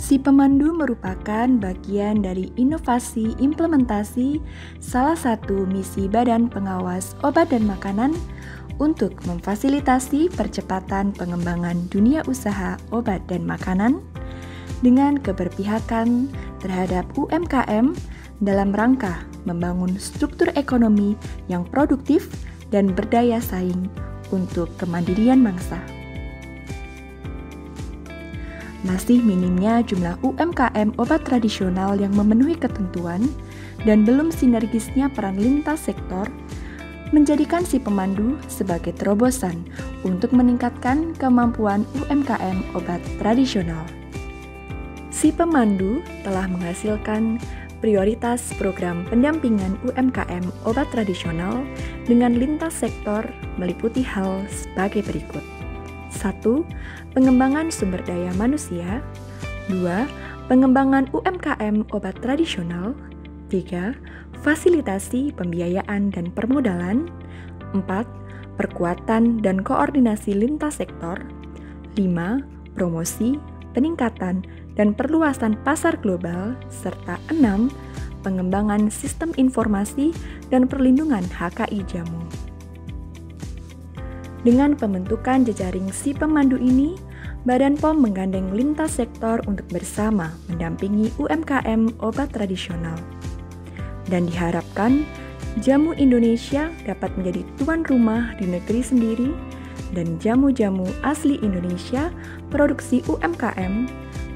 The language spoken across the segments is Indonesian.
Si pemandu merupakan bagian dari inovasi implementasi salah satu misi Badan Pengawas Obat dan Makanan untuk memfasilitasi percepatan pengembangan dunia usaha obat dan makanan dengan keberpihakan terhadap UMKM dalam rangka membangun struktur ekonomi yang produktif dan berdaya saing untuk kemandirian bangsa. Masih minimnya jumlah UMKM obat tradisional yang memenuhi ketentuan dan belum sinergisnya peran lintas sektor menjadikan si pemandu sebagai terobosan untuk meningkatkan kemampuan UMKM obat tradisional. Si pemandu telah menghasilkan prioritas program pendampingan UMKM obat tradisional dengan lintas sektor meliputi hal sebagai berikut. 1. Pengembangan sumber daya manusia. 2. Pengembangan UMKM obat tradisional. 3. Fasilitasi pembiayaan dan permodalan. 4. Perkuatan dan koordinasi lintas sektor. 5. Promosi, peningkatan, dan perluasan pasar global. Serta 6. Pengembangan sistem informasi dan perlindungan HKI jamu. Dengan pembentukan jejaring si pemandu ini, Badan POM menggandeng lintas sektor untuk bersama mendampingi UMKM obat tradisional. Dan diharapkan, jamu Indonesia dapat menjadi tuan rumah di negeri sendiri dan jamu-jamu asli Indonesia produksi UMKM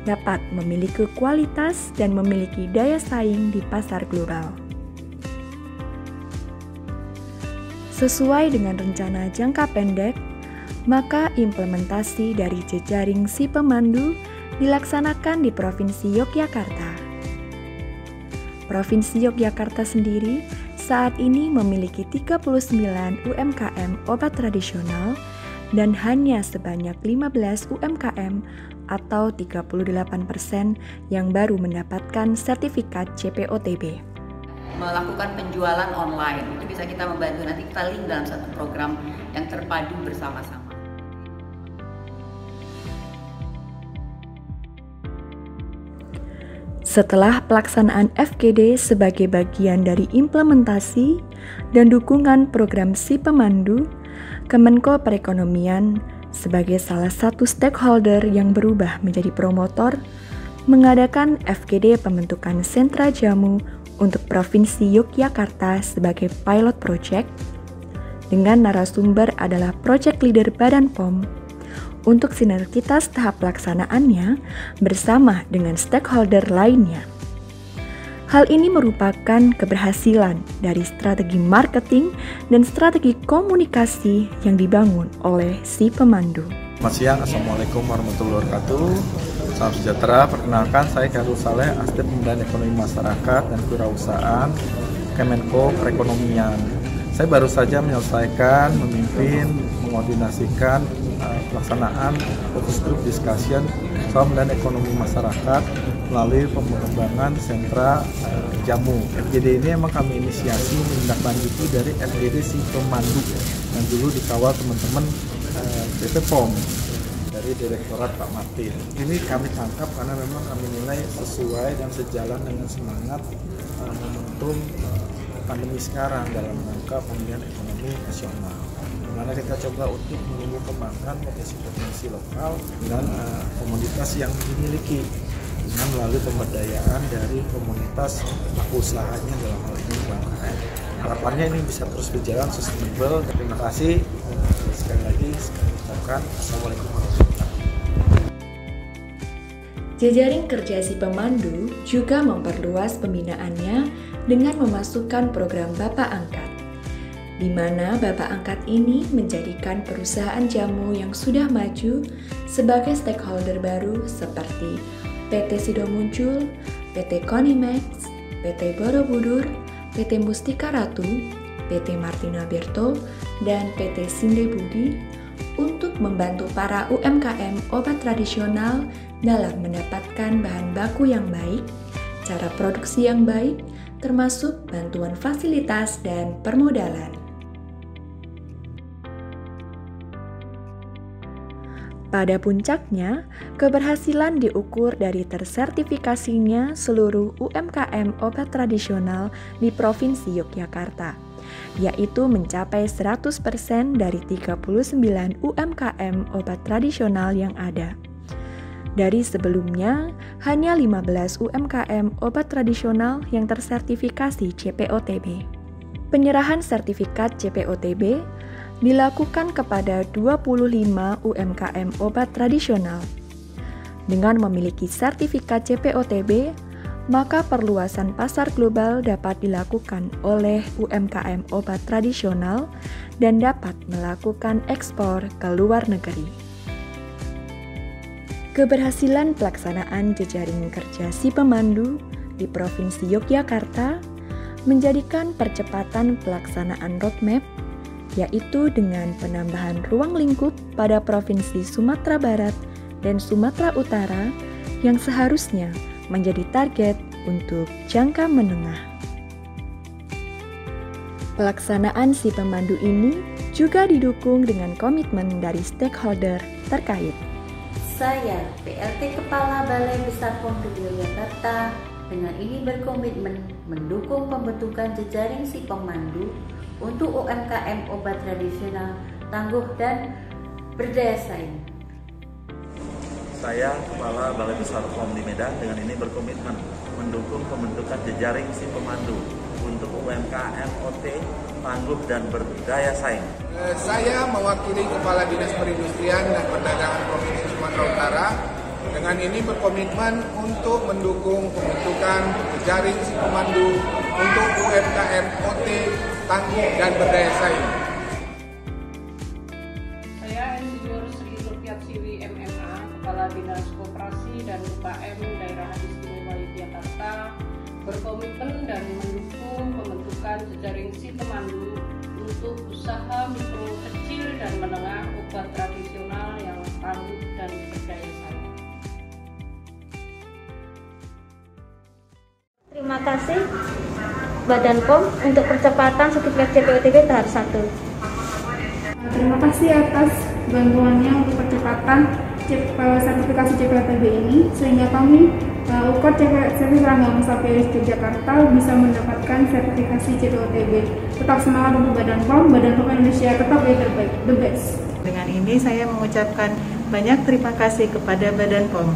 dapat memiliki kualitas dan memiliki daya saing di pasar global. Sesuai dengan rencana jangka pendek, maka implementasi dari jejaring si pemandu dilaksanakan di Provinsi Yogyakarta. Provinsi Yogyakarta sendiri saat ini memiliki 39 UMKM obat tradisional dan hanya sebanyak 15 UMKM atau 38% yang baru mendapatkan sertifikat CPOTB. Melakukan penjualan online, itu bisa kita membantu, nanti kita link dalam satu program yang terpadu bersama-sama. Setelah pelaksanaan FGD sebagai bagian dari implementasi dan dukungan program si pemandu, Kemenko Perekonomian sebagai salah satu stakeholder yang berubah menjadi promotor, mengadakan FGD pembentukan sentra jamu untuk Provinsi Yogyakarta sebagai pilot project, dengan narasumber adalah project leader Badan POM, untuk sinergitas tahap pelaksanaannya bersama dengan stakeholder lainnya. Hal ini merupakan keberhasilan dari strategi marketing dan strategi komunikasi yang dibangun oleh si pemandu. Selamat siang, Assalamualaikum warahmatullahi wabarakatuh. Salam sejahtera, perkenalkan saya Khairul Saleh, Asdep Pemberdayaan Ekonomi Masyarakat dan Kewirausahaan Kemenko Perekonomian. Saya baru saja menyelesaikan, memimpin, mengkoordinasikan pelaksanaan fokus group discussion soal pemberdayaan ekonomi masyarakat melalui pengembangan sentra jamu. FGD ini memang kami inisiasi menindaklanjuti dari FGD si pemandu yang dulu dikawal teman-teman BP POM dari Direktorat Pak Martin. Ini kami tangkap karena memang kami nilai sesuai dan sejalan dengan semangat momentum pandemi sekarang dalam rangka pemulihan ekonomi nasional. Dimana kita coba untuk menumbuh kembangkan potensi-potensi lokal dan komoditas yang dimiliki dengan melalui pemberdayaan dari komunitas pelaku usahanya dalam hal ini UMKM. Harapannya ini bisa terus berjalan sustainable. Terima kasih sekali lagi. Ucapkan Assalamualaikum warahmatullahi wabarakatuh. Jejaring kerja si pemandu juga memperluas pembinaannya dengan memasukkan program Bapak Angkat, di mana Bapak Angkat ini menjadikan perusahaan jamu yang sudah maju sebagai stakeholder baru seperti PT Sido Muncul, PT Konimax, PT Borobudur, PT Mustika Ratu, PT Martina Berto, dan PT Sinde Budi untuk membantu para UMKM obat tradisional dalam mendapatkan bahan baku yang baik, cara produksi yang baik, termasuk bantuan fasilitas dan permodalan. Pada puncaknya, keberhasilan diukur dari tersertifikasinya seluruh UMKM obat tradisional di Provinsi Yogyakarta, yaitu mencapai 100% dari 39 UMKM obat tradisional yang ada. Dari sebelumnya, hanya 15 UMKM obat tradisional yang tersertifikasi CPOTB. Penyerahan sertifikat CPOTB dilakukan kepada 25 UMKM obat tradisional. Dengan memiliki sertifikat CPOTB, maka perluasan pasar global dapat dilakukan oleh UMKM obat tradisional dan dapat melakukan ekspor ke luar negeri. Keberhasilan pelaksanaan jejaring kerja si pemandu di Provinsi Yogyakarta menjadikan percepatan pelaksanaan roadmap, yaitu dengan penambahan ruang lingkup pada Provinsi Sumatera Barat dan Sumatera Utara yang seharusnya menjadi target untuk jangka menengah. Pelaksanaan si pemandu ini juga didukung dengan komitmen dari stakeholder terkait. Saya, PLT Kepala Balai Besar POM Yogyakarta, dengan ini berkomitmen mendukung pembentukan jejaring si pemandu untuk UMKM obat tradisional tangguh dan berdaya saing. Saya, Kepala Balai Besar POM di Medan, dengan ini berkomitmen mendukung pembentukan jejaring si pemandu untuk UMKM OT tangguh dan berdaya saing. Saya mewakili Kepala Dinas Perindustrian dan Perdagangan Provinsi Sumatera Utara, dengan ini berkomitmen untuk mendukung pembentukan jejaring si pemandu untuk UMKM OT tangguh dan berdaya saing. Saya Insinyur Sri Nurfiat Siwi MMA, Kepala Dinas Koperasi dan UKM Daerah Istimewa Yogyakarta, berkomitmen dan mendukung pembentukan jejaring si pemandu untuk usaha mikro kecil dan menengah obat tradisional yang tangguh dan berdaya saing. Terima kasih Badan POM untuk percepatan sertifikat CPOTB tahap 1. Terima kasih atas bantuannya untuk percepatan sertifikasi CPOTB ini, sehingga kami UKOD Service Rangga Musafiris Yogyakarta bisa mendapatkan sertifikasi CPOTB. Tetap semangat untuk Badan POM Indonesia tetap yang terbaik, the best. Dengan ini saya mengucapkan banyak terima kasih kepada Badan POM.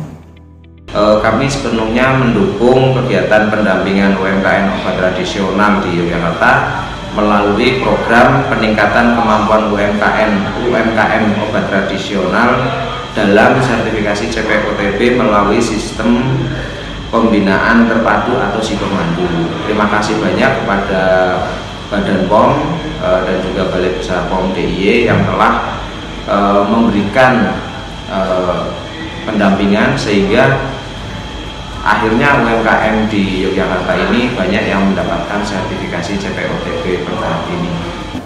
Kami sepenuhnya mendukung kegiatan pendampingan UMKM obat tradisional di Yogyakarta melalui program peningkatan kemampuan UMKM obat tradisional dalam sertifikasi CPOTB melalui sistem pembinaan terpadu atau si pemandu. Terima kasih banyak kepada Badan POM dan juga Balai Besar POM DIY yang telah memberikan pendampingan sehingga akhirnya UMKM di Yogyakarta ini banyak yang mendapatkan sertifikasi CPOTB per tahap ini.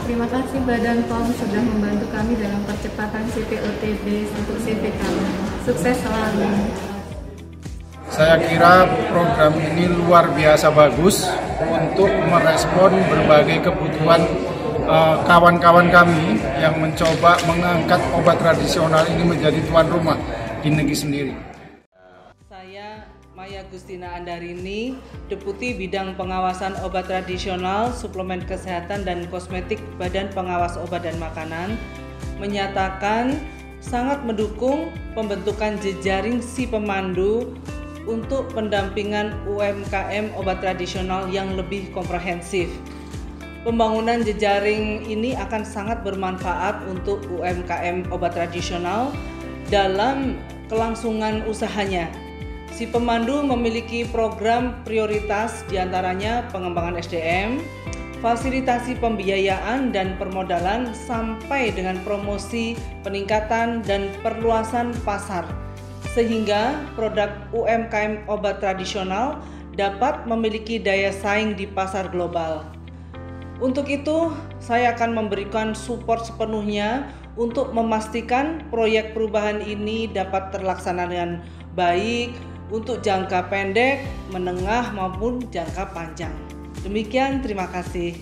Terima kasih Badan POM sudah membantu kami dalam percepatan CPOTB untuk CV kami. Sukses selalu. Saya kira program ini luar biasa bagus untuk merespon berbagai kebutuhan kawan-kawan kami yang mencoba mengangkat obat tradisional ini menjadi tuan rumah di negeri sendiri. Saya Maya Gustina Andarini, Deputi Bidang Pengawasan Obat Tradisional, Suplemen Kesehatan dan Kosmetik Badan Pengawas Obat dan Makanan, menyatakan sangat mendukung pembentukan jejaring si pemandu untuk pendampingan UMKM obat tradisional yang lebih komprehensif. Pembangunan jejaring ini akan sangat bermanfaat untuk UMKM obat tradisional dalam kelangsungan usahanya. Si pemandu memiliki program prioritas diantaranya pengembangan SDM, fasilitasi pembiayaan dan permodalan sampai dengan promosi, peningkatan dan perluasan pasar, sehingga produk UMKM obat tradisional dapat memiliki daya saing di pasar global. Untuk itu, saya akan memberikan support sepenuhnya untuk memastikan proyek perubahan ini dapat terlaksana dengan baik untuk jangka pendek, menengah maupun jangka panjang. Demikian, terima kasih.